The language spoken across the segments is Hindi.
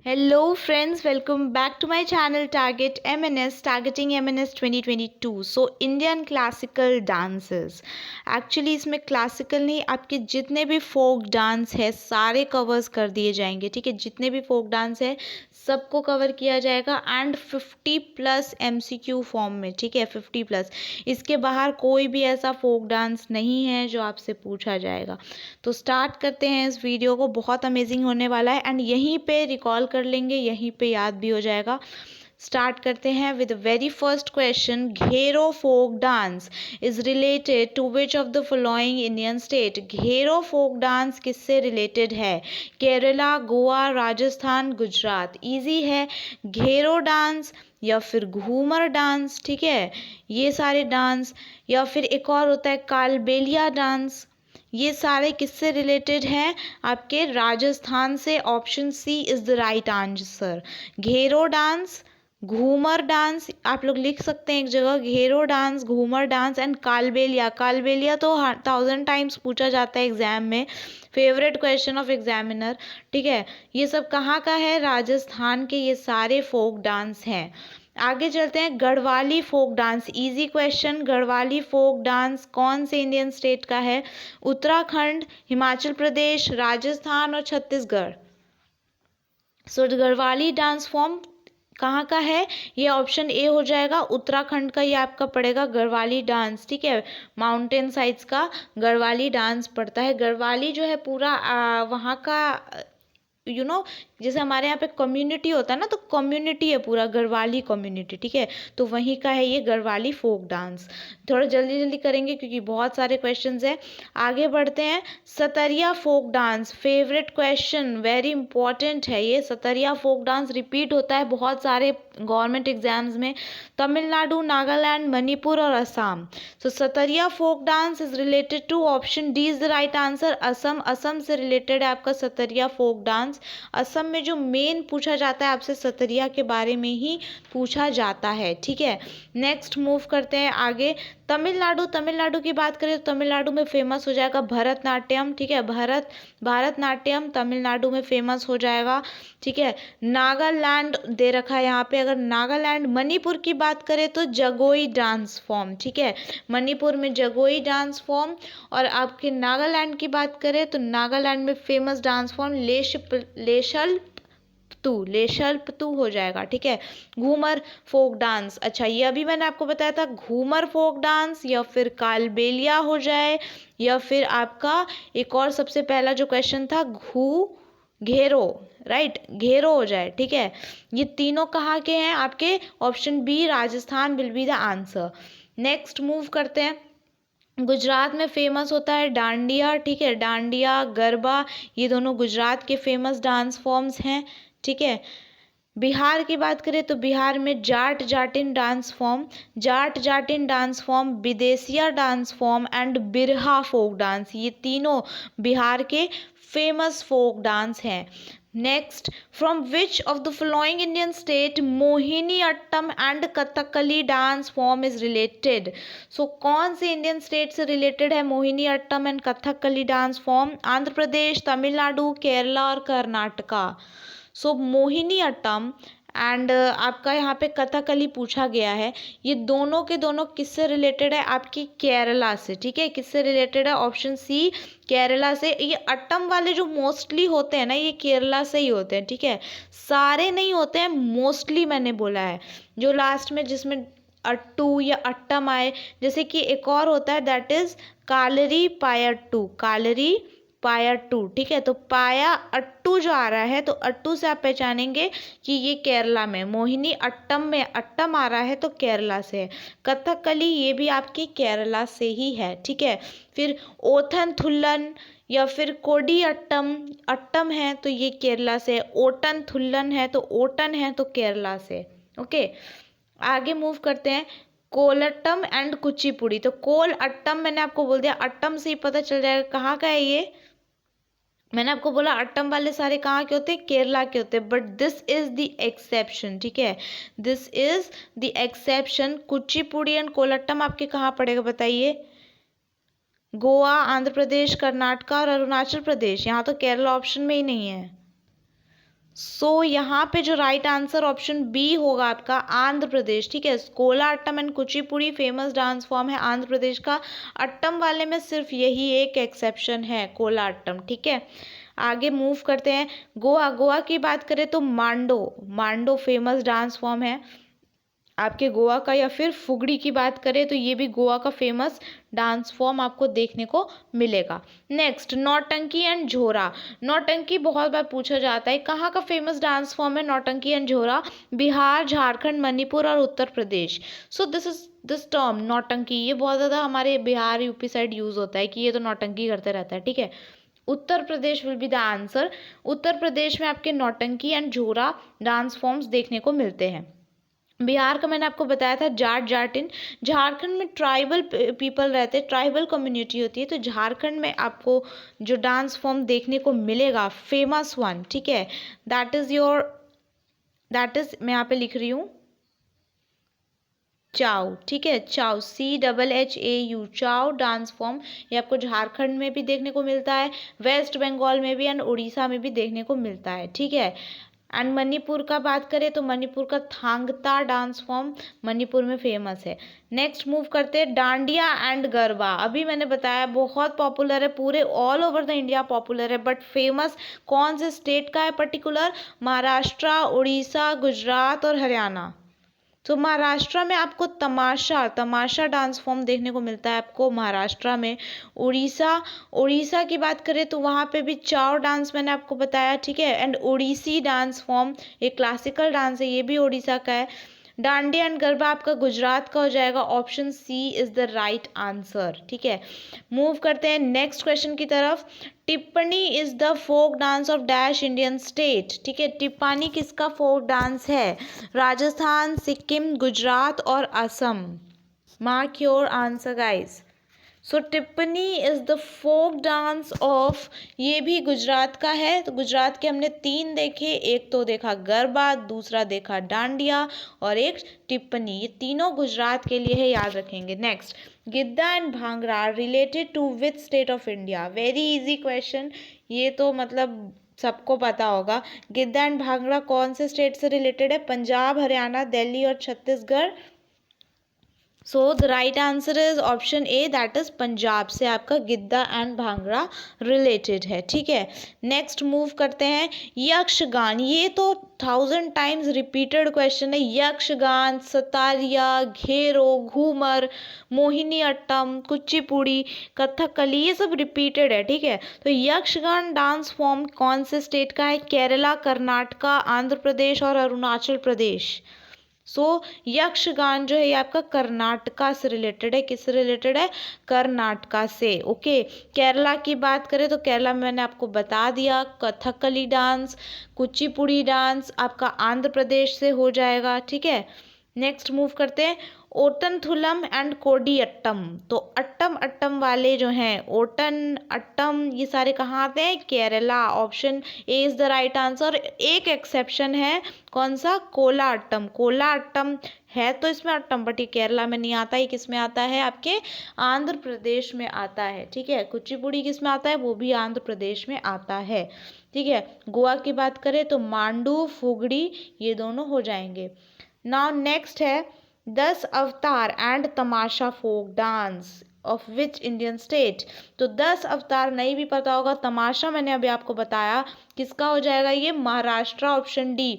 Hello friends, welcome back to my channel Target MNS, Targeting MNS 2022. So Indian classical dances. Actually इसमें क्लासिकल नहीं, आपके जितने भी फोक डांस है सारे कवर्स कर दिए जाएंगे। ठीक है, जितने भी फोक डांस है सबको कवर किया जाएगा एंड 50+ MCQ फॉर्म में। ठीक है, 50+। इसके बाहर कोई भी ऐसा फोक डांस नहीं है जो आपसे पूछा जाएगा। तो स्टार्ट करते हैं इस वीडियो को, बहुत अमेजिंग होने वाला है एंड यहीं पे रिकॉल कर लेंगे, यहीं पे याद भी हो जाएगा। स्टार्ट करते हैं with very first question. Ghero folk dance is related to which of the following Indian state. Ghero folk dance किससे रिलेटेड है? केरला, गोवा, राजस्थान, गुजरात। इजी है। घेरो डांस या फिर घूमर डांस, ठीक है, ये सारे डांस, या फिर एक और होता है कालबेलिया डांस, ये सारे किससे रिलेटेड हैं? आपके राजस्थान से। Option C is the right answer. Ghero dance, Ghoomar dance, आप लोग लिख सकते हैं एक जगह, Ghero dance, Ghoomar dance and Kalbelia. Kalbelia तो 1000 टाइम्स पूछा जाता है एग्जाम में, फेवरेट क्वेश्चन ऑफ एग्जामिनर। ठीक है, ये सब कहाँ का है? राजस्थान के ये सारे फोक डांस हैं। आगे चलते हैं। Garhwali folk dance, easy question. Garhwali folk dance कौन से इंडियन स्टेट का है? उत्तराखंड, हिमाचल प्रदेश, राजस्थान और छत्तीसगढ़। सो गढ़वाली डांस फॉर्म कहाँ का है? ये ऑप्शन ए हो जाएगा, उत्तराखंड का ये आपका पड़ेगा गढ़वाली डांस। ठीक है, माउंटेन साइड्स का गढ़वाली डांस पड़ता है। गढ़वाली जो है पूरा वहाँ का जैसे हमारे यहाँ पे कम्युनिटी होता है ना, तो कम्युनिटी है पूरा, गढ़वाली कम्युनिटी। ठीक है, तो वहीं का है ये गढ़वाली फोक डांस। थोड़ा जल्दी जल्दी करेंगे क्योंकि बहुत सारे क्वेश्चंस हैं। आगे बढ़ते हैं। Sattriya folk dance, favourite question, very important है ये। सतरिया फोक डांस रिपीट होता है बहुत सारे गवर्नमेंट एग्जाम्स में। तमिलनाडु, नागालैंड, मणिपुर और Assam. So Sattriya folk dance is related to, option D is the right answer, Assam. Assam से रिलेटेड है आपका सतरिया फोक डांस। असम में जो मेन पूछा जाता है आपसे सतरिया के बारे में ही पूछा जाता है। ठीक है, नेक्स्ट मूव करते हैं आगे। तमिलनाडु, तमिलनाडु की बात करें तो तमिलनाडु में फेमस हो जाएगा भरतनाट्यम। ठीक है, भारतनाट्यम तमिलनाडु में फेमस हो जाएगा। ठीक है, नागालैंड दे रखा है यहाँ पे। अगर नागालैंड, मणिपुर की बात करें तो जगोई डांस फॉर्म। ठीक है, मणिपुर में जगोई डांस फॉर्म। और आपके नागालैंड की बात करें तो नागालैंड में फेमस डांस फॉर्म लेशल्पतु हो जाएगा। ठीक है, घूमर फोक डांस। अच्छा, ये अभी मैंने आपको बताया था घूमर फोक डांस, या फिर कालबेलिया हो जाए, या फिर आपका एक और सबसे पहला जो क्वेश्चन था घेरो, राइट, घेरो हो जाए। ठीक है, ये तीनों कहाँ के हैं आपके? Option B Rajasthan will be the answer. Next move करते हैं। गुजरात में फेमस होता है डांडिया। ठीक है, डांडिया, गरबा, ये दोनों गुजरात के फेमस डांस फॉर्म्स हैं। ठीक है, बिहार की बात करें तो बिहार में Jatin dance form, Bidesia dance form and Birha folk dance, ये तीनों बिहार के फेमस फोक डांस हैं। Next, from which of the following Indian state Mohiniattam and Kathakali dance form is related. So कौन से इंडियन स्टेट से रिलेटेड है Mohiniattam and Kathakali dance form? Andhra Pradesh, Tamil Nadu, Kerala और Karnataka. So Mohiniattam and आपका यहाँ पे कथकली पूछा गया है, ये दोनों के दोनों किससे रिलेटेड है? आपकी केरला से। ठीक है, किससे रिलेटेड है? ऑप्शन सी, केरला से। ये अट्टम वाले जो मोस्टली होते हैं ना, ये केरला से ही होते हैं। ठीक है, सारे नहीं होते हैं, मोस्टली मैंने बोला है। जो लास्ट में जिसमें अट्टू या अट्टम आए, जैसे कि एक और होता है दैट इज कालरी पायट्टू, कालरी पायट्टू। ठीक है, तो पाया अट्टू जो आ रहा है, तो अट्टू से आप पहचानेंगे कि ये केरला में। मोहिनी अट्टम में अट्टम आ रहा है तो केरला से है। कथकली ये भी आपकी केरला से ही है। ठीक है, फिर ओथन थुल्लन या फिर कोडी अट्टम, अट्टम है तो ये केरला से। ओटन थुल्लन है तो ओटन है तो केरला से। ओके, आगे मूव करते हैं। कोलट्टम एंड कुचिपुड़ी, तो कोल अट्टम मैंने आपको बोल दिया, अट्टम से ही पता चल जाएगा कहाँ का है ये। मैंने आपको बोला अट्टम वाले सारे कहाँ के होते हैं? केरला के होते हैं, but this is the exception. ठीक है, this is the exception. Kuchipudi and Kolattam आपके कहाँ पड़ेगा बताइए? गोवा, आंध्र प्रदेश, कर्नाटका और अरुणाचल प्रदेश। यहाँ तो केरला ऑप्शन में ही नहीं है। सो यहाँ पे जो राइट आंसर ऑप्शन बी होगा आपका आंध्र प्रदेश, ठीक है। Kolattam and Kuchipudi famous dance form है आंध्र प्रदेश का। अट्टम वाले में सिर्फ यही एक एक्सेप्शन है, कोलाअट्टम, ठीक है। आगे मूव करते हैं। गोवा, गोवा की बात करें तो मांडो, मांडो फेमस डांस फॉर्म है आपके गोवा का। या फिर फुगड़ी की बात करें तो ये भी गोवा का फेमस डांस फॉर्म आपको देखने को मिलेगा। नेक्स्ट, नौटंकी एंड झोरा। नौटंकी बहुत बार पूछा जाता है, कहाँ का फेमस डांस फॉर्म है नौटंकी एंड झोरा? बिहार, झारखंड, मणिपुर और Uttar Pradesh. So this term नौटंकी, ये बहुत ज़्यादा हमारे बिहार यूपी साइड यूज़ होता है कि ये तो नौटंकी करते रहता है, ठीक है। उत्तर प्रदेश will be the answer. Uttar Pradesh में आपके नौटंकी एंड झोरा डांस फॉर्म्स देखने को मिलते हैं। बिहार का मैंने आपको बताया था जाट, जाटिन। झारखंड में ट्राइबल पीपल रहते हैं, ट्राइबल कम्युनिटी होती है, तो झारखंड में आपको जो डांस फॉर्म देखने को मिलेगा फेमस वन, ठीक है, दैट इज मैं यहाँ पे लिख रही हूँ चाउ, ठीक है। चाउ, CHHAU, चाउ डांस फॉर्म, ये आपको झारखंड में भी देखने को मिलता है, वेस्ट बंगाल में भी एंड उड़ीसा में भी देखने को मिलता है, ठीक है। एंड मणिपुर का बात करें तो मणिपुर का थांगता डांस फॉर्म मणिपुर में फेमस है। नेक्स्ट मूव करते हैं, डांडिया एंड गरबा। अभी मैंने बताया बहुत पॉपुलर है, पूरे all over the India popular है, बट फेमस कौन से स्टेट का है पर्टिकुलर? महाराष्ट्र, उड़ीसा, गुजरात और हरियाणा। तो महाराष्ट्र में आपको तमाशा, तमाशा डांस फॉर्म देखने को मिलता है आपको महाराष्ट्र में। उड़ीसा, उड़ीसा की बात करें तो वहाँ पे भी चाव डांस मैंने आपको बताया, ठीक है। एंड उड़ीसी डांस फॉर्म एक क्लासिकल डांस है, ये भी उड़ीसा का है। डांडिया एंड गरबा आपका गुजरात का हो जाएगा, option C is the right answer, ठीक है। मूव करते हैं नेक्स्ट क्वेश्चन की तरफ। Tippani is the folk dance of dash Indian state, ठीक है। टिप्पणी किसका फोक डांस है? राजस्थान, सिक्किम, गुजरात और Assam. Mark your answer guys. So Tippani is the folk dance of, ये भी गुजरात का है। तो गुजरात के हमने तीन देखे, एक तो देखा गरबा, दूसरा देखा डांडिया और एक टिप्पणी, ये तीनों गुजरात के लिए है, याद रखेंगे। Next, Giddha and Bhangra related to which state of India? Very easy question, ये तो मतलब सबको पता होगा। गिद्दा एंड भांगड़ा कौन से स्टेट से रिलेटेड है? पंजाब, हरियाणा, दिल्ली और छत्तीसगढ़। सो the right answer is option A, that is Punjab से आपका गिद्दा एंड भांगड़ा रिलेटेड है, ठीक है। नेक्स्ट मूव करते हैं, यक्षगान। ये तो 1000 टाइम्स रिपीटेड क्वेश्चन है। यक्षगान, सतारिया, घेरो, घूमर, मोहिनी अट्टम, कुचिपुड़ी, कथकली, ये सब रिपीटेड है, ठीक है। तो यक्षगान डांस फॉर्म कौन से स्टेट का है? केरला, कर्नाटका, आंध्र प्रदेश और अरुणाचल प्रदेश। सो यक्षगान जो है ये आपका कर्नाटका से रिलेटेड है। किससे रिलेटेड है? कर्नाटका से, ओके। केरला की बात करें तो केरला में मैंने आपको बता दिया, कथकली डांस, कुचिपुड़ी डांस आपका आंध्र प्रदेश से हो जाएगा, ठीक है। नेक्स्ट मूव करते हैं, ओटनथुलम एंड कोडियट्टम। तो अट्टम अट्टम वाले जो हैं, ओटन अट्टम, ये सारे कहाँ आते हैं? Kerala, option A is the right answer. एक एक्सेप्शन है, कौन सा? कोला अट्टम। कोला अट्टम है तो इसमें अट्टम, बट ये केरला में नहीं आता, ये किस में आता है? आपके आंध्र प्रदेश में आता है, ठीक है। कुचिपुड़ी किस में आता है? वो भी आंध्र प्रदेश में आता है, ठीक है। गोवा की बात करें तो मांडू, फुगड़ी, ये दोनों हो जाएंगे। नाउ नेक्स्ट है 10 Avatar and Tamasha folk dance of which Indian state. तो 10 अवतार नहीं भी पता होगा, तमाशा मैंने अभी आपको बताया किसका हो जाएगा? ये महाराष्ट्र, ऑप्शन डी।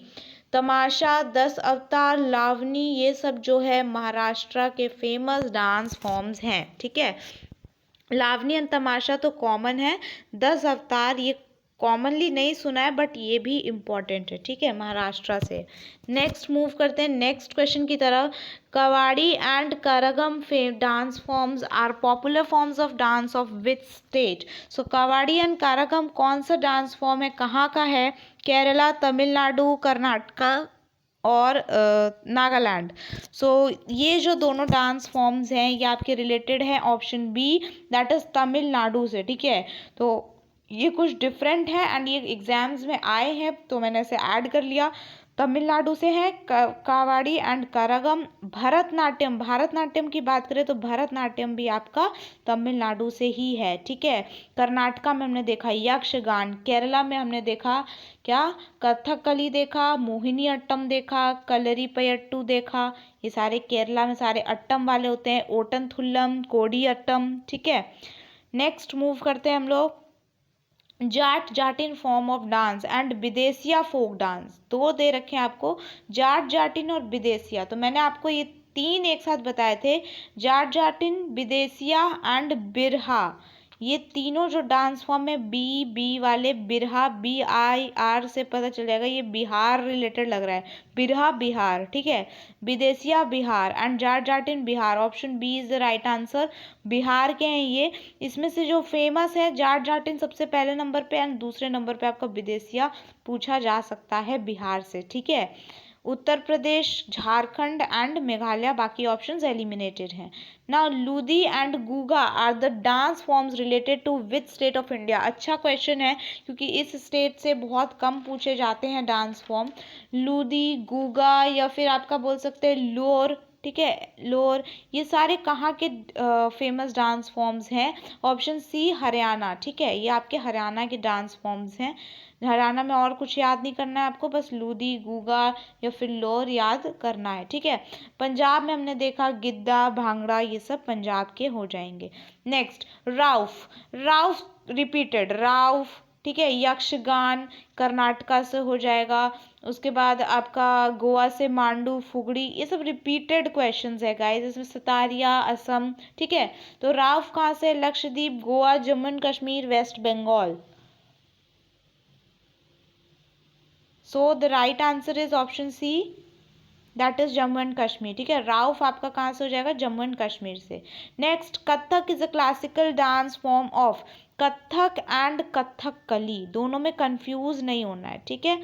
तमाशा, 10 अवतार, लावनी, ये सब जो है महाराष्ट्र के फेमस डांस फॉर्म्स हैं, ठीक है। लावनी एंड तमाशा तो कॉमन है, 10 अवतार ये कॉमनली नहीं सुना है, बट ये भी इम्पॉर्टेंट है, ठीक है, महाराष्ट्र से। नेक्स्ट मूव करते हैं नेक्स्ट क्वेश्चन की तरफ। Kavadi and Karagam dance forms are popular forms of dance of which state? So Kavadi and Karagam कौन सा डांस फॉर्म है, कहाँ का है? केरला, तमिलनाडु, कर्नाटका और नागालैंड। सो ये जो दोनों डांस फॉर्म्स हैं ये आपके रिलेटेड हैं, option B, that is Tamil Nadu से, ठीक है। तो ये कुछ डिफरेंट है एंड ये एग्जाम्स में आए हैं तो मैंने इसे ऐड कर लिया। तमिलनाडु से है कावाड़ी एंड करागम। भरतनाट्यम, भरतनाट्यम की बात करें तो भरतनाट्यम भी आपका तमिलनाडु से ही है, ठीक है। कर्नाटका में हमने देखा यक्षगान, केरला में हमने देखा क्या, कथकली देखा, मोहिनी अट्टम देखा, कलरीपयट्टू देखा। ये सारे केरला में सारे अट्टम वाले होते हैं, ओटनथुल्लम, कोडी अट्टम, ठीक है। नेक्स्ट मूव करते हैं हम लोग, Jat, Jatin form of dance and Bidesia folk dance. दो दे रखे हैं आपको, जाट जाटिन और विदेशिया। तो मैंने आपको ये तीन एक साथ बताए थे, जाट जाटिन, विदेशिया एंड बिरहा। ये तीनों जो डांस फॉर्म है, बी वाले बिरहा, BIR से पता चल जाएगा ये बिहार रिलेटेड लग रहा है, बिरहा बिहार, ठीक है। Bidesia Bihar and Jat Jatin Bihar, option B is the right answer. Bihar के हैं ये। इसमें से जो फेमस है जाट जाटिन सबसे पहले नंबर पे एंड दूसरे नंबर पे आपका विदेशिया पूछा जा सकता है बिहार से, ठीक है। उत्तर प्रदेश, झारखंड एंड मेघालय, बाकी ऑप्शंस एलिमिनेटेड हैं। Now Ludi and Guga are the dance forms related to which state of India. अच्छा क्वेश्चन है क्योंकि इस स्टेट से बहुत कम पूछे जाते हैं डांस फॉर्म। लूदी, गुगा या फिर आपका बोल सकते हैं लोर, ठीक है, लोर। ये सारे कहाँ के फेमस डांस फॉर्म्स हैं, ऑप्शन सी हरियाणा, ठीक है। ये आपके हरियाणा के डांस फॉर्म्स हैं। हरियाणा में और कुछ याद नहीं करना है आपको, बस लूदी, गुगा या फिर लोर याद करना है, ठीक है। पंजाब में हमने देखा गिद्दा, भांगड़ा, ये सब पंजाब के हो जाएंगे। नेक्स्ट राउफ, राउफ रिपीटेड, राउफ, ठीक है। यक्षगान कर्नाटका से हो जाएगा। उसके बाद आपका गोवा से मांडू, फुगड़ी, ये सब रिपीटेड क्वेश्चंस है गाइस। इसमें सतारिया, असम, ठीक है। तो राउफ कहाँ से, Lakshadweep, Goa, Jammu and Kashmir, west Bengal. So the right answer is option C, that is Jammu and Kashmir, ठीक है। राउफ आपका कहाँ से हो जाएगा, जम्मू एंड कश्मीर से। Next, Kathak is a classical dance form of, Kathak and Kathakali, दोनों में कंफ्यूज नहीं होना है, ठीक है।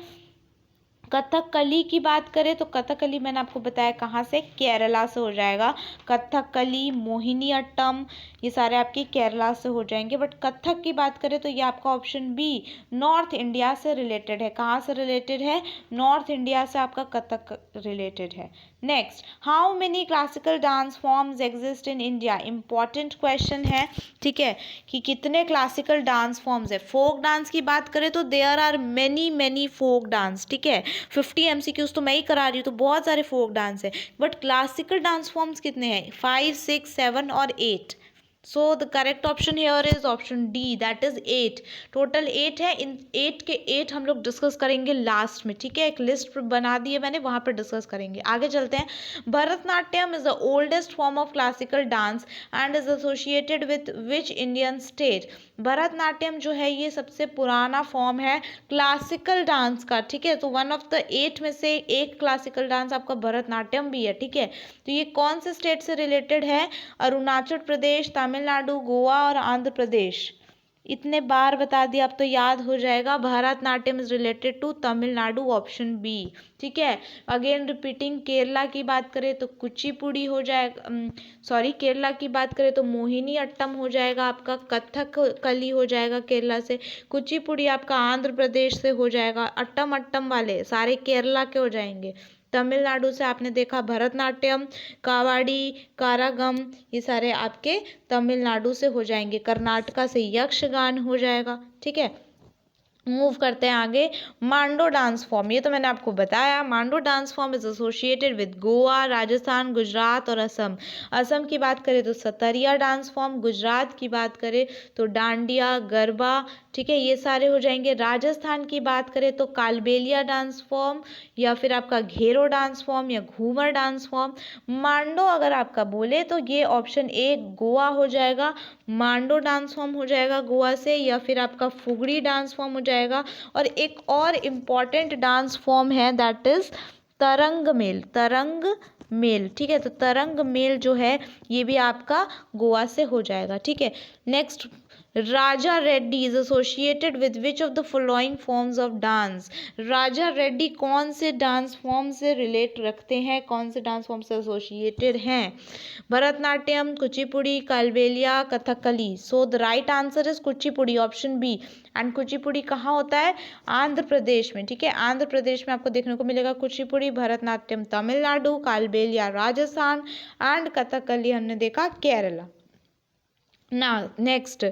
कथकली की बात करें तो कथकली मैंने आपको बताया कहाँ से, केरला से हो जाएगा। कथकली, मोहिनी अट्टम, ये सारे आपके केरला से हो जाएंगे। बट कथक की बात करें तो ये आपका ऑप्शन बी नॉर्थ इंडिया से रिलेटेड है। कहाँ से रिलेटेड है, नॉर्थ इंडिया से आपका कथक रिलेटेड है। Next, how many classical dance forms exist in India. Important question है, ठीक है, कि कितने क्लासिकल डांस फॉर्म्स है। फोक डांस की बात करें तो there are many folk dance, ठीक है। 50 MCQs तो मैं ही करा रही हूँ, तो बहुत सारे फोक डांस है। बट क्लासिकल डांस फॉर्म्स कितने हैं, 5, 6, 7 और 8। So the correct option here is option D, that is 8। Total 8 है। इन 8 के 8 हम लोग डिस्कस करेंगे लास्ट में, ठीक है। एक लिस्ट बना दी है मैंने, वहाँ पर डिस्कस करेंगे। आगे चलते हैं। Bharatanatyam is the oldest form of classical dance and is associated with which Indian state. Bharatanatyam जो है ये सबसे पुराना फॉर्म है क्लासिकल डांस का, ठीक है। तो 1 ऑफ द 8 में से एक क्लासिकल डांस आपका भरतनाट्यम भी है, ठीक है। तो ये कौन से स्टेट से रिलेटेड है, अरुणाचल प्रदेश, तमिलनाडु, गोवा और आंध्र प्रदेश। इतने बार बता दिया अब तो याद हो जाएगा। Bharatanatyam is related to Tamil Nadu, option B, ठीक है। अगेन रिपीटिंग, केरला की बात करें तो कुचिपुड़ी हो जाएगा, सॉरी, केरला की बात करें तो मोहिनी अट्टम हो जाएगा आपका, कथक कली हो जाएगा केरला से, कुचिपुड़ी आपका आंध्र प्रदेश से हो जाएगा। अट्टम अट्टम वाले सारे केरला के हो जाएंगे। तमिलनाडु से आपने देखा भरतनाट्यम, कावाड़ी, कारागम, ये सारे आपके तमिलनाडु से हो जाएंगे। कर्नाटका से यक्षगान हो जाएगा, ठीक है। मूव करते हैं आगे। मांडो डांस फॉर्म, ये तो मैंने आपको बताया। Mando dance form is associated with Goa, Rajasthan, Gujarat और असम। असम की बात करें तो सतरिया डांस फॉर्म, गुजरात की बात करें तो डांडिया, गरबा, ठीक है, ये सारे हो जाएंगे। राजस्थान की बात करें तो कालबेलिया डांस फॉर्म या फिर आपका घेरो डांस फॉर्म या घूमर डांस फॉर्म। मांडो अगर आपका बोले तो ये ऑप्शन ए गोवा हो जाएगा, मांडो डांस फॉर्म हो जाएगा गोवा से, या फिर आपका फुगड़ी डांस फॉर्म हो जाएगा। और एक और इम्पॉर्टेंट डांस फॉर्म है दैट इज तरंग मेल, तरंग मेल, ठीक है। तो तरंग मेल जो है ये भी आपका गोवा से हो जाएगा, ठीक है। Next Raja Reddy is associated with which of the following forms of dance. Raja Reddy कौन से डांस फॉर्म से रिलेट रखते हैं, कौन से डांस फॉर्म से एसोसिएटेड हैं? Bharatanatyam, Kuchipudi, Kalbelia, Kathakali. So the right answer is Kuchipudi, option B. And Kuchipudi कहाँ होता है? आंध्र प्रदेश में, ठीक है। आंध्र प्रदेश में आपको देखने को मिलेगा कुचिपुड़ी। भरतनाट्यम तमिलनाडु, कालबेलिया राजस्थान एंड कथकली हमने देखा केरला। ना next,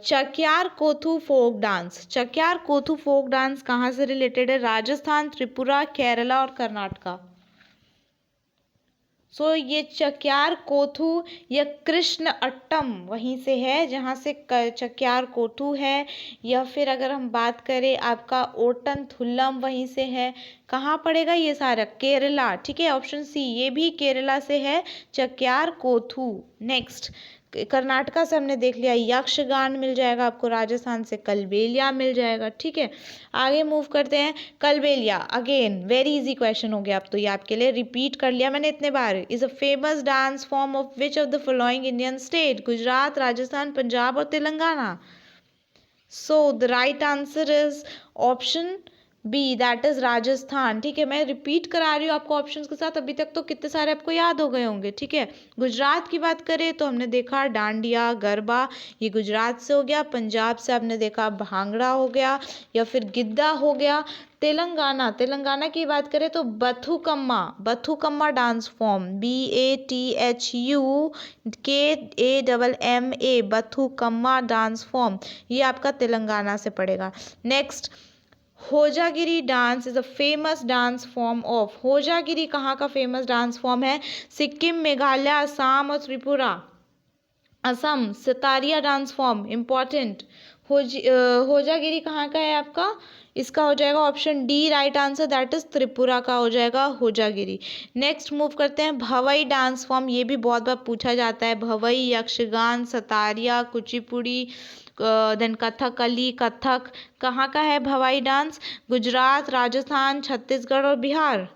Chakyar Koothu folk dance. Chakyar Koothu folk dance कहाँ से रिलेटेड है? राजस्थान, त्रिपुरा, केरला और कर्नाटका। सो ये चक्यार कोथू या कृष्ण अट्टम वहीं से है जहाँ से चक्यार कोथू है, या फिर अगर हम बात करें आपका ओटन थुल्लम वहीं से है। कहाँ पड़ेगा ये सारा? केरला, ठीक है। ऑप्शन सी ये भी केरला से है, चक्यार कोथू। नेक्स्ट, कर्नाटका से हमने देख लिया यक्षगान मिल जाएगा आपको, राजस्थान से कलबेलिया मिल जाएगा, ठीक है। आगे मूव करते हैं। Kalbelia again very easy question हो गया, अब तो ये आपके लिए रिपीट कर लिया मैंने इतने बार। Is a famous dance form of which of the following Indian state? Gujarat, Rajasthan, Punjab और Telangana. So the right answer is option B, that is Rajasthan, ठीक है। मैं रिपीट करा रही हूँ आपको ऑप्शंस के साथ, अभी तक तो कितने सारे आपको याद हो गए होंगे, ठीक है। गुजरात की बात करें तो हमने देखा डांडिया गरबा, ये गुजरात से हो गया। पंजाब से आपने देखा भांगड़ा हो गया या फिर गिद्दा हो गया। तेलंगाना की बात करें तो Bathukamma dance form, BATHUKAMMA, Bathukamma dance form, ये आपका तेलंगाना से पड़ेगा। Next, Hojagiri dance is a famous dance form of. Hojagiri कहाँ का फेमस डांस फॉर्म है? सिक्किम, मेघालय, असम और Tripura. Assam, Sattriya dance form important. Hojagiri कहाँ का है आपका? इसका हो जाएगा option D right answer, that is Tripura का हो जाएगा होजागिरी। नेक्स्ट मूव करते हैं भवई डांस फॉर्म, ये भी बहुत बार पूछा जाता है। भवई, यक्षगान, सतारिया, कुचिपुड़ी, देन कथकली, कथक, कहाँ का है भवाई डांस? गुजरात, राजस्थान, छत्तीसगढ़ और Bihar.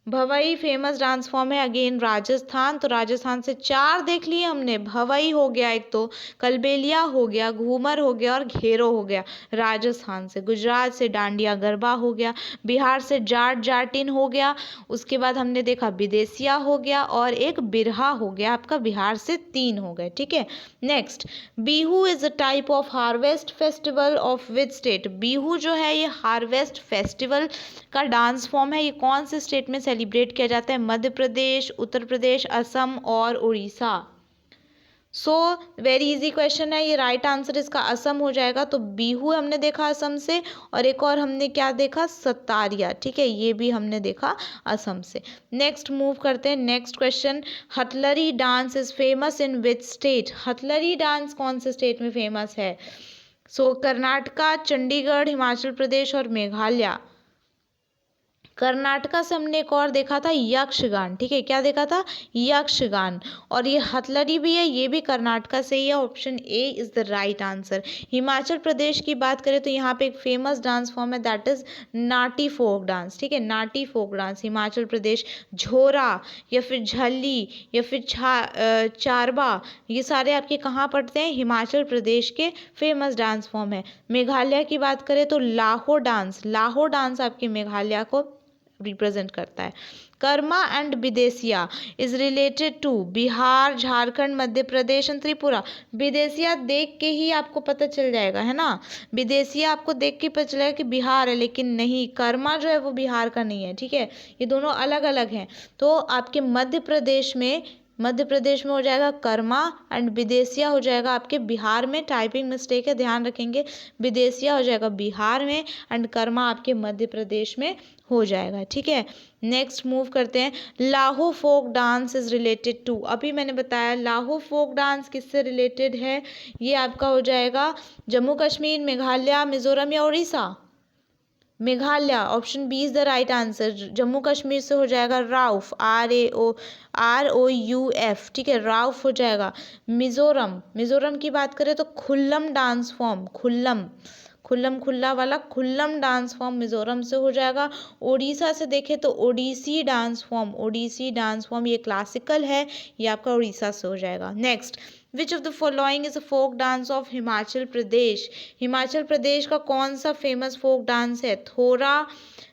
Bhavai famous dance form है अगेन राजस्थान, तो राजस्थान से 4 देख लिए हमने। भवई हो गया एक, तो कलबेलिया हो गया, घूमर हो गया और घेरो हो गया राजस्थान से। गुजरात से डांडिया गरबा हो गया, बिहार से जाटिन हो गया, उसके बाद हमने देखा विदेशिया हो गया और एक बिरहा हो गया आपका, बिहार से 3 हो गए, ठीक है। Next, Bihu is a type of harvest festival of which state? Bihu जो है ये हार्वेस्ट फेस्टिवल का डांस फॉर्म है, ये कौन से स्टेट में सेलिब्रेट किया जाता है? मध्य प्रदेश, उत्तर प्रदेश, असम और Orissa. So very easy question है, ये राइट आंसर इसका असम हो जाएगा। तो बिहू हमने देखा असम से, और एक और हमने क्या देखा? सतारिया, ठीक है, ये भी हमने देखा असम से। नेक्स्ट मूव करते हैं next question. Huttari dance is famous in which state? Huttari dance कौन से स्टेट में फेमस है? सो कर्नाटका, चंडीगढ़, हिमाचल प्रदेश और मेघालय। कर्नाटका से हमने एक और देखा था यक्षगान, ठीक है, क्या देखा था? यक्षगान। और ये हथलरी भी है, ये भी कर्नाटका से ही है, option A is the right answer. Himachal Pradesh की बात करें तो यहाँ पे एक फेमस डांस फॉर्म है, that is Nati folk dance, ठीक है, नाटी फोक डांस हिमाचल प्रदेश। झोरा या फिर झल्ली या फिर चारबा, ये सारे आपके कहाँ पड़ते हैं? हिमाचल प्रदेश के फेमस डांस फॉर्म है। मेघालय की बात करें तो लाहो डांस आपके मेघालय को रिप्रेजेंट करता है। Karma and Bidesia is related to Bihar, Jharkhand, Madhya Pradesh and Tripura. Bidesia देख के ही आपको पता चल जाएगा, है ना, विदेशिया आपको देख के पता चलेगा कि बिहार है, लेकिन नहीं, कर्मा जो है वो बिहार का नहीं है, ठीक है, ये दोनों अलग अलग हैं। तो आपके मध्य प्रदेश में हो जाएगा कर्मा, एंड विदेशिया हो जाएगा आपके बिहार में। टाइपिंग मिस्टेक है, ध्यान रखेंगे। विदेशिया हो जाएगा बिहार में एंड कर्मा आपके मध्य प्रदेश में हो जाएगा, ठीक है। नेक्स्ट मूव करते हैं। Laho folk dance is related to, अभी मैंने बताया लाहो फोक डांस किससे रिलेटेड है? ये आपका हो जाएगा जम्मू कश्मीर, मेघालय, मिजोरम या Orissa. Meghalaya, option B is the right answer. Jammu Kashmir से हो जाएगा राउफ, ROUF, ठीक है, राउफ हो जाएगा। मिजोरम की बात करें तो खुल्लम डांस फॉर्म, खुल्लम खुल्ला वाला खुल्लम डांस फॉर्म मिजोरम से हो जाएगा। उड़ीसा से देखें तो Odissi dance form, Odissi dance form ये क्लासिकल है, ये आपका उड़ीसा से हो जाएगा। Next, which of the following is a folk dance of Himachal Pradesh? Himachal Pradesh का कौन सा फेमस फोक डांस है? थोड़ा,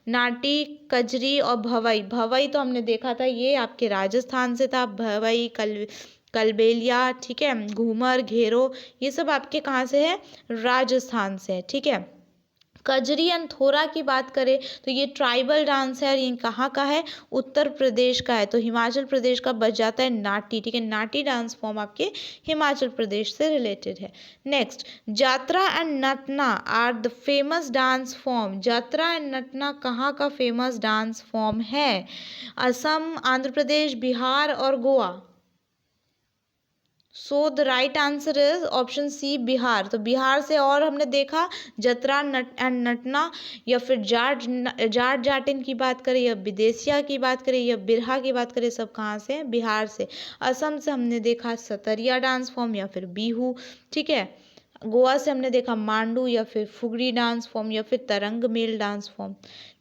नाटी, कजरी और भवई। भवई तो हमने देखा था ये आपके राजस्थान से था, भवई, कलबेलिया, ठीक है, घूमर, घेरो, ये सब आपके कहाँ से है? राजस्थान से है, ठीक है। कजरी एंड थोड़ा की बात करें तो ये ट्राइबल डांस है और ये कहाँ का है? उत्तर प्रदेश का है। तो हिमाचल प्रदेश का बच जाता है नाटी, ठीक है, नाटी डांस फॉर्म आपके हिमाचल प्रदेश से रिलेटेड है। Next, Jatra and Natna are the famous dance form. Jatra and Natna कहाँ का फेमस डांस फॉर्म है? असम, आंध्र प्रदेश, बिहार और Goa. So the right answer is option C, Bihar. तो बिहार से और हमने देखा जतरा एंड नटना, या फिर जाट जाटिन की बात करें या विदेशिया की बात करें या बिरहा की बात करें, सब कहाँ से हैं? बिहार से। असम से हमने देखा सतरिया डांस फॉर्म या फिर बिहू, ठीक है। गोवा से हमने देखा मांडू या फिर फुगड़ी डांस फॉर्म या फिर Tarangamel dance form.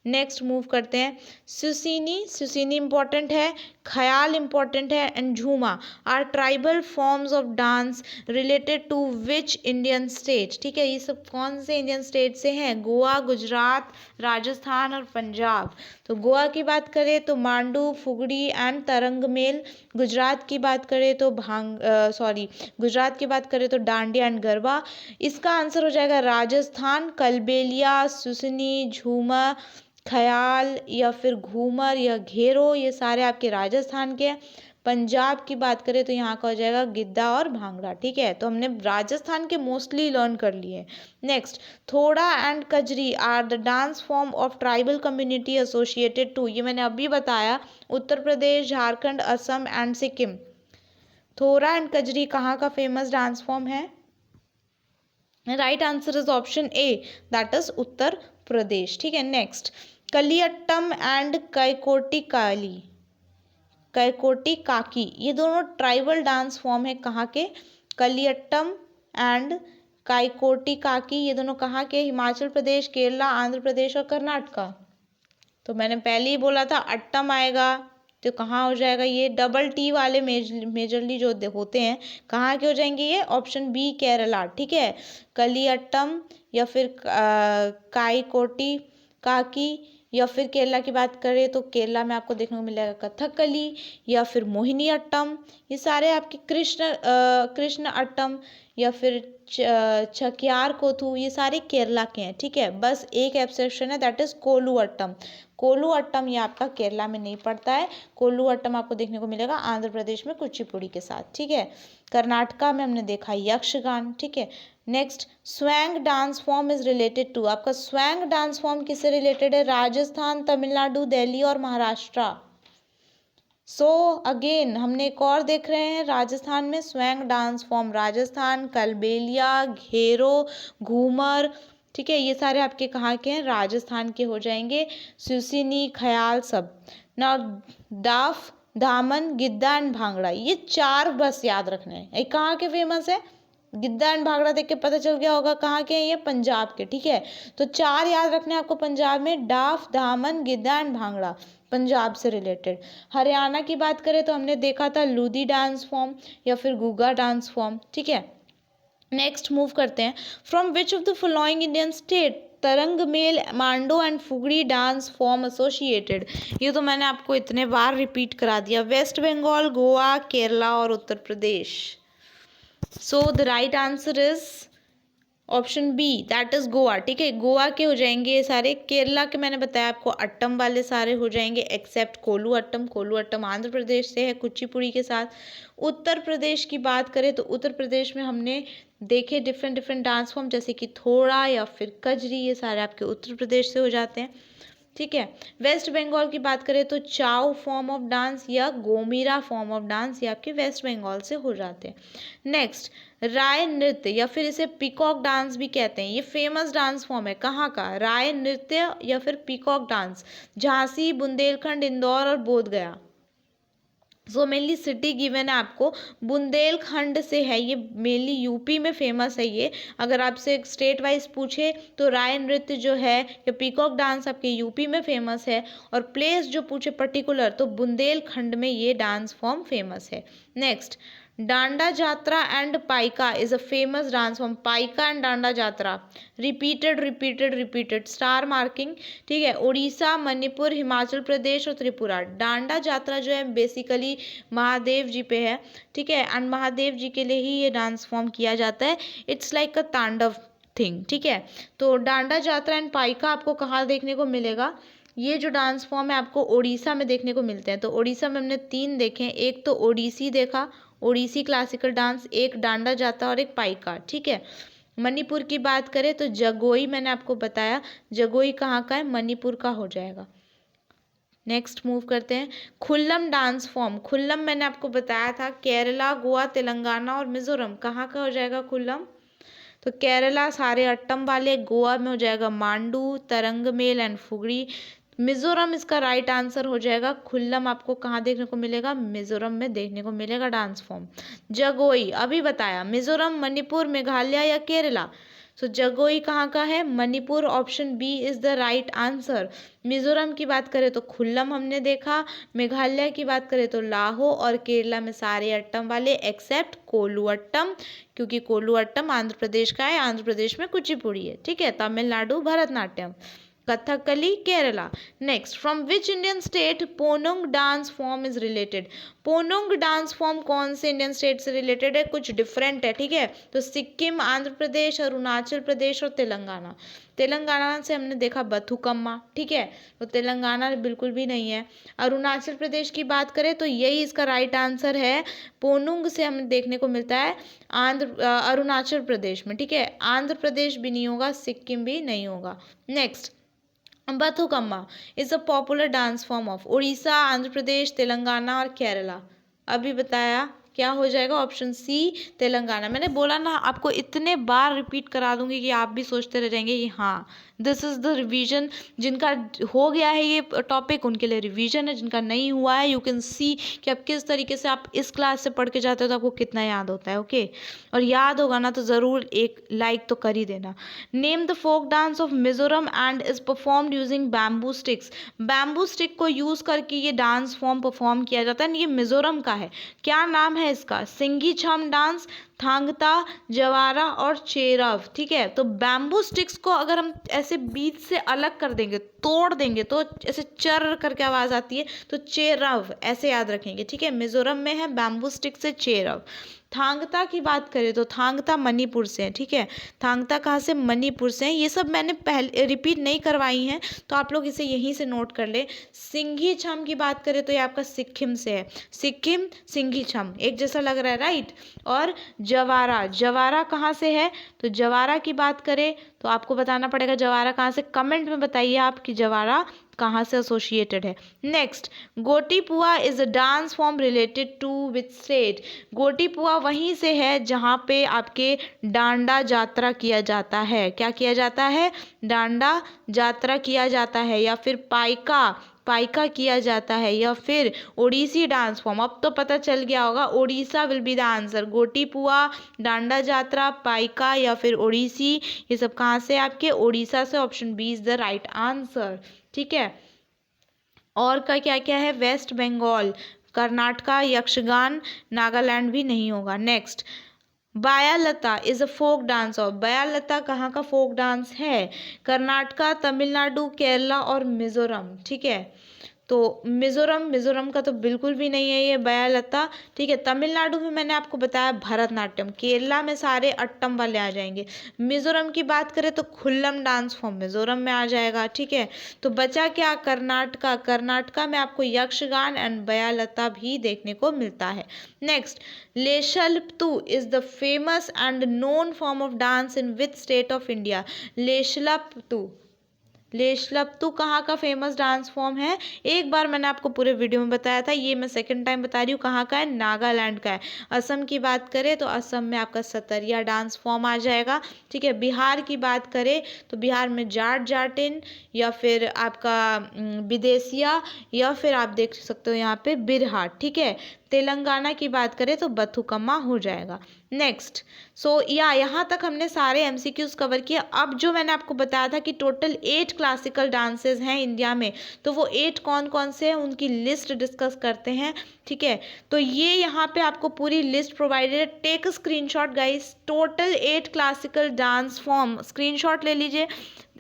Next move करते हैं, सुसीनी, सुसीनी इंपॉर्टेंट है, ख्याल इंपॉर्टेंट है and Jhuma are tribal forms of dance related to which Indian state? ठीक है, ये सब कौन से इंडियन स्टेट से हैं? गोवा, गुजरात, राजस्थान और पंजाब। तो गोवा की बात करें तो मांडू, फुगड़ी एंड तरंग मेल। गुजरात की बात करें तो गुजरात की बात करें तो डांडिया एंड गरबा। इसका आंसर हो जाएगा राजस्थान, कलबेलिया, सुसनी, झूमर, ख्याल या फिर घूमर या घेरो, ये सारे आपके राजस्थान के हैं। पंजाब की बात करें तो यहाँ का हो जाएगा गिद्दा और भांगड़ा, ठीक है। तो हमने राजस्थान के मोस्टली लर्न कर लिए। Next, Thoda and Kajri are the dance form of tribal community associated to, ये मैंने अभी बताया, उत्तर प्रदेश, झारखंड, असम एंड सिक्किम। थोड़ा एंड कजरी कहाँ का फेमस डांस फॉर्म है? Right answer is option A, that is Uttar Pradesh, ठीक है। नेक्स्ट, कलियट्टम एंड कैकोटी काली, कैकोटी काकी, ये दोनों ट्राइबल डांस फॉर्म है कहाँ के? कलियट्टम एंड कैकोटी काकी, ये दोनों कहाँ के? हिमाचल प्रदेश, केरला, आंध्र प्रदेश और कर्नाटका। तो मैंने पहले ही बोला था अट्टम आएगा, तो कहाँ हो जाएगा? ये डबल टी वाले मेजरली जो होते हैं कहाँ के हो जाएंगे? ये ऑप्शन बी, केरला, ठीक है। कलियट्टम या फिर काईकोटी काकी, या फिर केरला की बात करें तो केरला में आपको देखने को मिलेगा कथकली या फिर मोहिनी अट्टम, ये सारे आपके कृष्ण अट्टम या फिर चकियार कोथू, ये सारे केरला के हैं, ठीक है। बस एक एक्सेप्शन है, दैट इज कोलू अट्टम। कोलू अट्टम ये आपका केरला में नहीं पड़ता है। कोलू अट्टम आपको देखने को मिलेगा आंध्र प्रदेश में कुचिपुड़ी के साथ, ठीक है। कर्नाटका में हमने देखा यक्षगान, ठीक है। Next, Swang dance form is related to, आपका स्वैंग डांस फॉर्म किससे रिलेटेड है? राजस्थान, तमिलनाडु, दिल्ली और महाराष्ट्र। सो अगेन हमने एक और देख रहे हैं राजस्थान में स्वैंग डांस फॉर्म, राजस्थान, कलबेलिया, घेरो, घूमर, ठीक है, ये सारे आपके कहाँ के हैं? राजस्थान के हो जाएंगे। सुसिनी, ख्याल, सब ना, डाफ, दामन, गिद्दा एंड भांगड़ा, ये चार बस याद रखने हैं। ये कहाँ के फेमस है? गिद्दा एंड भांगड़ा देख के पता चल गया होगा कहाँ के हैं? ये पंजाब के, ठीक है। तो चार याद रखने हैं आपको पंजाब में, डाफ, दामन, गिद्दा एंड भांगड़ा, पंजाब से रिलेटेड। हरियाणा की बात करें तो हमने देखा था लूदी डांस फॉर्म या फिर गुग्गा डांस फॉर्म, ठीक है। नेक्स्ट मूव करते हैं, from which of the following Indian state Tarangamel, Mando and Fugdi dance form associated? ये तो मैंने आपको इतने बार रिपीट करा दिया, वेस्ट बंगाल, गोवा, केरला और Uttar Pradesh. So the right answer is option B, that is Goa, ठीक है। गोवा के हो जाएंगे ये सारे। केरला के मैंने बताया आपको अट्टम वाले सारे हो जाएंगे एक्सेप्ट कोलू अट्टम। कोलू अट्टम आंध्र प्रदेश से है कुचिपुड़ी के साथ। उत्तर प्रदेश की बात करें तो उत्तर प्रदेश में हमने देखे डिफरेंट डिफरेंट डांस फॉर्म, जैसे कि थोड़ा या फिर कजरी, ये सारे आपके उत्तर प्रदेश से हो जाते हैं, ठीक है। वेस्ट बंगाल की बात करें तो चाउ फॉर्म ऑफ डांस या गोमीरा फॉर्म ऑफ डांस, ये आपके वेस्ट बंगाल से हो जाते हैं। नेक्स्ट, राय नृत्य या फिर इसे पीकॉक डांस भी कहते हैं, ये फेमस डांस फॉर्म है कहाँ का? राय नृत्य या फिर पीकॉक डांस, झांसी, बुंदेलखंड, इंदौर और Bodhgaya. So mainly city given है आपको, बुंदेलखंड से है ये, मेनली यूपी में फेमस है ये। अगर आपसे स्टेट वाइज पूछे तो राय नृत्य जो है या पीकॉक डांस आपके यूपी में फेमस है, और प्लेस जो पूछे पर्टिकुलर तो बुंदेलखंड में ये डांस फॉर्म फेमस है। Next, Danda Jatra and Paika is a famous dance form. Paika and Danda Jatra, repeated repeated repeated, star marking, ठीक है। उड़ीसा, मणिपुर, हिमाचल प्रदेश और त्रिपुरा। डांडा जात्रा जो है बेसिकली महादेव जी पे है, ठीक है, एंड महादेव जी के लिए ही ये डांस फॉर्म किया जाता है। इट्स लाइक अ तांडव थिंग, ठीक है। तो डांडा जात्रा एंड पाइका आपको कहाँ देखने को मिलेगा? ये जो डांस फॉर्म है आपको उड़ीसा में देखने को मिलते हैं। तो उड़ीसा में हमने 3 देखे हैं, एक तो ओडिसी देखा, ओडिसी क्लासिकल डांस, एक डांडा जाता और एक पाइका, ठीक है। मणिपुर की बात करें तो जगोई, मैंने आपको बताया जगोई कहाँ का है, मणिपुर का हो जाएगा। नेक्स्ट मूव करते हैं, खुल्लम डांस फॉर्म। खुल्लम मैंने आपको बताया था केरला, गोवा, तेलंगाना और मिजोरम। कहाँ का हो जाएगा खुल्लम? तो केरला सारे अट्टम वाले, गोवा में हो जाएगा मांडू, तरंगमेल एंड फुगड़ी। मिजोरम इसका राइट आंसर हो जाएगा। खुल्लम आपको कहाँ देखने को मिलेगा? मिजोरम में देखने को मिलेगा डांस फॉर्म। जगोई अभी बताया, मिजोरम, मणिपुर, मेघालय या केरला। सो जगोई कहाँ का है? Manipur, option B is the right answer. Mizoram की बात करें तो खुल्लम हमने देखा, मेघालय की बात करें तो लाहो, और केरला में सारे अट्टम वाले एक्सेप्ट कोलू अट्टम, क्योंकि कोलू अट्टम आंध्र प्रदेश का है, आंध्र प्रदेश में कुचिपुड़ी है, ठीक है। Tamil Nadu Bharatanatyam, Kathakali Kerala. Next, from which Indian state Ponung dance form is related? Ponung dance form कौन से इंडियन स्टेट से रिलेटेड है? कुछ डिफरेंट है, ठीक है। तो सिक्किम, आंध्र प्रदेश, अरुणाचल प्रदेश और तेलंगाना। तेलंगाना से हमने देखा बथुकम्मा, ठीक है, तो तेलंगाना बिल्कुल भी नहीं है। अरुणाचल प्रदेश की बात करें तो यही इसका राइट आंसर है। पोनुंग से हमें देखने को मिलता है अरुणाचल प्रदेश में, ठीक है। आंध्र प्रदेश भी नहीं होगा, सिक्किम भी नहीं होगा। Next, Bathukamma is a popular dance form of Orissa, Andhra Pradesh, Telangana और केरला। अभी बताया क्या हो जाएगा? Option C Telangana. मैंने बोला ना आपको, इतने बार रिपीट करा दूंगी कि आप भी सोचते रह जाएंगे कि हाँ दिस इज़ द रिवीजन। जिनका हो गया है ये टॉपिक उनके लिए रिवीजन है, जिनका नहीं हुआ है यू कैन सी कि आप किस तरीके से आप इस क्लास से पढ़ के जाते हो तो आपको कितना याद होता है, ओके। और याद होगा ना तो ज़रूर एक लाइक तो कर ही देना। Name the folk dance of Mizoram and is performed using bamboo sticks. Bamboo stick को यूज़ करके ये डांस फॉर्म परफॉर्म किया जाता है, ये मिजोरम का है। क्या नाम है इसका? सिंगी छम डांस, थांगता, जवारा और चेरव, ठीक है। तो बैम्बू स्टिक्स को अगर हम ऐसे बीच से अलग कर देंगे, तोड़ देंगे, तो ऐसे चर करके आवाज आती है, तो चेरव ऐसे याद रखेंगे, ठीक है। मिजोरम में है बैम्बू स्टिक से चेरव। थांगता की बात करें तो थांगता मणिपुर से है, ठीक है। थांगता कहाँ से? मणिपुर से है। ये सब मैंने पहले रिपीट नहीं करवाई हैं, तो आप लोग इसे यहीं से नोट कर ले। सिंघी छम की बात करें तो ये आपका सिक्किम से है। सिक्किम, सिंघी छम एक जैसा लग रहा है, राइट। और जवारा, जवारा कहाँ से है? तो जवारा की बात करें तो आपको बताना पड़ेगा जवारा कहाँ से। कमेंट में बताइए आप कि जवारा कहाँ से एसोसिएटेड है। Next, Gotipua is a dance form related to which state? Gotipua वहीं से है जहाँ पे आपके डांडा जात्रा किया जाता है। क्या किया जाता है? डांडा जात्रा किया जाता है, या फिर पाइका, पाइका किया जाता है, या फिर ओडिसी डांस फॉर्म। अब तो पता चल गया होगा, Odisha will be the answer. Gotipua, Danda Jatra, Paika या फिर ओडिसी, ये सब कहाँ से? आपके ओडिशा से। Option B is the right answer, ठीक है। और का क्या क्या है? वेस्ट बंगाल, कर्नाटका, यक्षगान, नागालैंड भी नहीं होगा। Next, Bayalata is a folk dance of. Bayalata कहाँ का फोक डांस है? कर्नाटका, तमिलनाडु, केरला और मिजोरम, ठीक है। तो मिजोरम का तो बिल्कुल भी नहीं है ये बायालता, ठीक है। तमिलनाडु में मैंने आपको बताया भरतनाट्यम, केरला में सारे अट्टम वाले आ जाएंगे। मिजोरम की बात करें तो खुल्लम डांस फॉर्म मिजोरम में आ जाएगा, ठीक है। तो बचा क्या? कर्नाटका। कर्नाटका में आपको यक्षगान एंड बायालता भी देखने को मिलता है। नेक्स्ट, लेशल्पतु is the famous and known form of dance in which state of India? लेशल्पतु लेशलप्तू कहाँ का फेमस डांस फॉर्म है? एक बार मैंने आपको पूरे वीडियो में बताया था, ये मैं सेकंड टाइम बता रही हूँ, कहाँ का है? नागालैंड का है। असम की बात करें तो असम में आपका सतरिया डांस फॉर्म आ जाएगा, ठीक है। बिहार की बात करें तो बिहार में जाट जाटिन, या फिर आपका विदेशिया, या फिर आप देख सकते हो यहाँ पे बिरहा, ठीक है। तेलंगाना की बात करें तो बथुकम्मा हो जाएगा। नेक्स्ट, यहाँ तक हमने सारे एमसीक्यूज कवर किए। अब जो मैंने आपको बताया था कि टोटल 8 क्लासिकल डांसेस हैं इंडिया में, तो वो 8 कौन कौन से हैं उनकी लिस्ट डिस्कस करते हैं, ठीक है। तो ये यहाँ पे आपको पूरी लिस्ट प्रोवाइडेड है। Take a screenshot guys, total 8 classical dance form, screenshot ले लीजिए।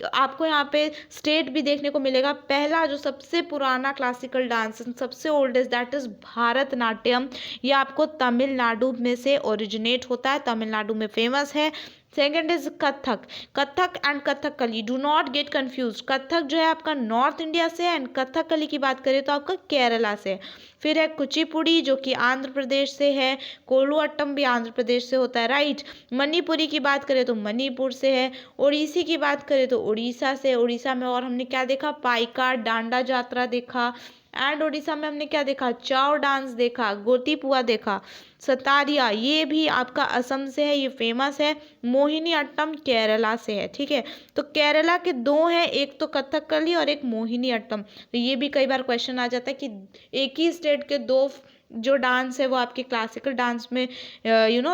आपको यहाँ पे स्टेट भी देखने को मिलेगा। पहला जो सबसे पुराना क्लासिकल डांस, सबसे ओल्डेस्ट, दैट इज भारतनाट्यम। ये आपको तमिलनाडु में से ओरिजिनेट होता है, तमिलनाडु में फेमस है। Second is Kathak. Kathak and Kathakali, do not get confuse. Kathak जो है आपका नॉर्थ इंडिया से है, एंड कथकली की बात करें तो आपका केरला से है। फिर है कुचिपुड़ी जो कि आंध्र प्रदेश से है। कोलुअट्टम भी आंध्र प्रदेश से होता है, राइट। मणिपुरी की बात करें तो मणिपुर से है। ओडिसी की बात करें तो उड़ीसा से। उड़ीसा में और हमने क्या देखा? पाइका, डांडा जात्रा देखा। एंड उड़ीसा में हमने क्या देखा? चाव डांस देखा, गोटीपुआ देखा। सतारिया ये भी आपका असम से है, ये फेमस है। मोहिनी अट्टम केरला से है, ठीक है। तो केरला के 2 हैं, एक तो कथकली और एक मोहिनी अट्टम। तो ये भी कई बार क्वेश्चन आ जाता है कि एक ही स्टेट के 2 जो डांस है वो आपके क्लासिकल डांस में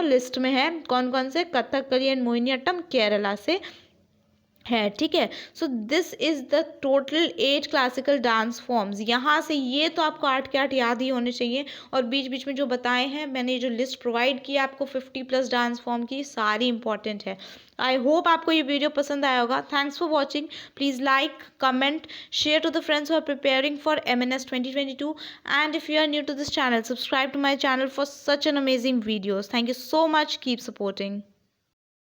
लिस्ट में है, कौन कौन से? कथकली एंड मोहिनी अट्टम केरला से है, ठीक है। So this is the total 8 classical dance forms. यहाँ से ये तो आपको 8 के 8 याद ही होने चाहिए, और बीच बीच में जो बताए हैं मैंने, जो लिस्ट प्रोवाइड की आपको 50+ डांस फॉर्म की, सारी इंपॉर्टेंट है। आई होप आपको ये वीडियो पसंद आया होगा। Thanks for watching. Please like, comment, share to the friends who are preparing for MNS 2022, and if you are new to this channel, subscribe to my channel for such an amazing videos. Thank you so much. Keep supporting.